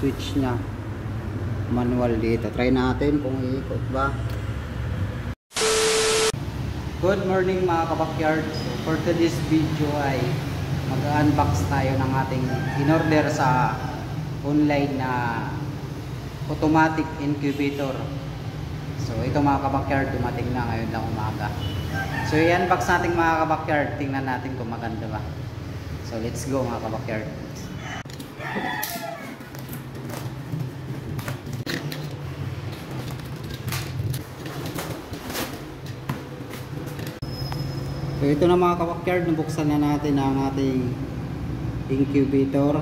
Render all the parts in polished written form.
switch nya manual dito. Try natin kung iikot ba. Good morning mga kabakyard. So for today's video ay mag-unbox tayo ng ating in-order sa online na automatic incubator. So ito mga kabakyard, dumating na ngayon lang umaga. So i-unbox natin mga kabakyard, tingnan natin kung maganda ba. So let's go mga kabakyard. So ito na mga kabakyard, nabuksan na natin ang ating incubator.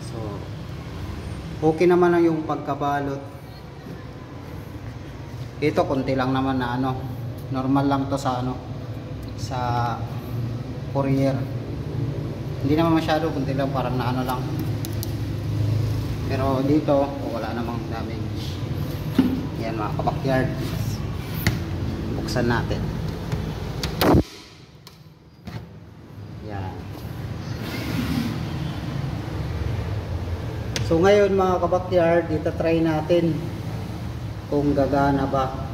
So okay naman ang yung pagkabalot. Ito konti lang naman na normal lang to sa sa courier. Hindi naman masyado, konti lang, parang na lang. Pero dito wala namang damage. Yan mga kabakyard, buksan natin. So ngayon mga kabakyard, itatry natin kung gagana ba.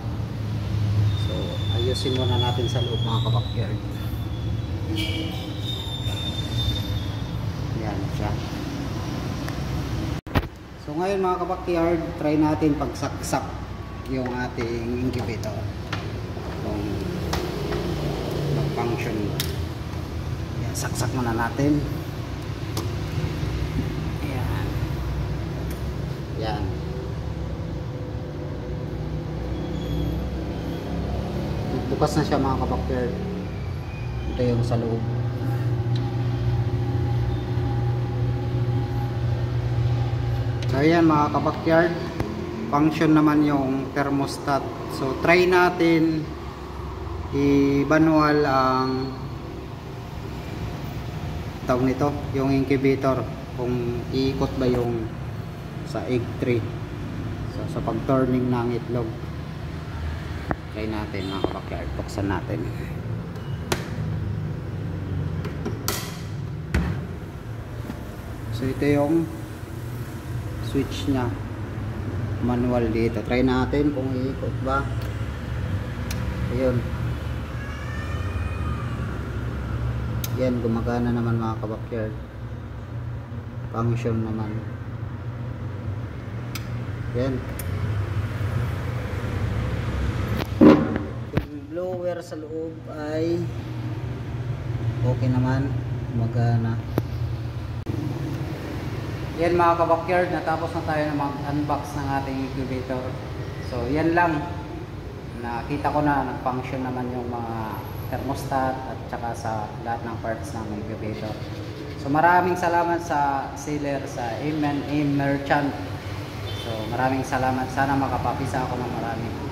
So ayusin muna natin sa loob mga kabakyard. Yan siya. So ngayon mga kabakyard, try natin pagsaksak yung ating incubator kung mag-function. Yan, saksak muna natin. Yan. Bukas na siya mga kabakyard. Ito yung sa loob. So ayan mga kabakyard, function naman yung thermostat. So try natin i-manual ang tawag nito, yung incubator, kung iikot ba yung sa egg tray. So sa pag-turning ng itlog, try natin mga kabakyard, buksan natin. So ito yung switch nya manual dito. Try natin kung iikot ba. Ayun. Yan, gumagana naman mga kabakyard. Function naman. Yan. Yung blower sa loob ay okay naman, gumagana. Yan mga kabakyard, natapos na tayo na mag-unbox ng ating incubator. So yan lang, nakita ko na nag-function naman yung mga thermostat at saka sa lahat ng parts ng incubator. So maraming salamat sa seller, sa M&M Merchant. So maraming salamat, sana makapapisa ako ng marami.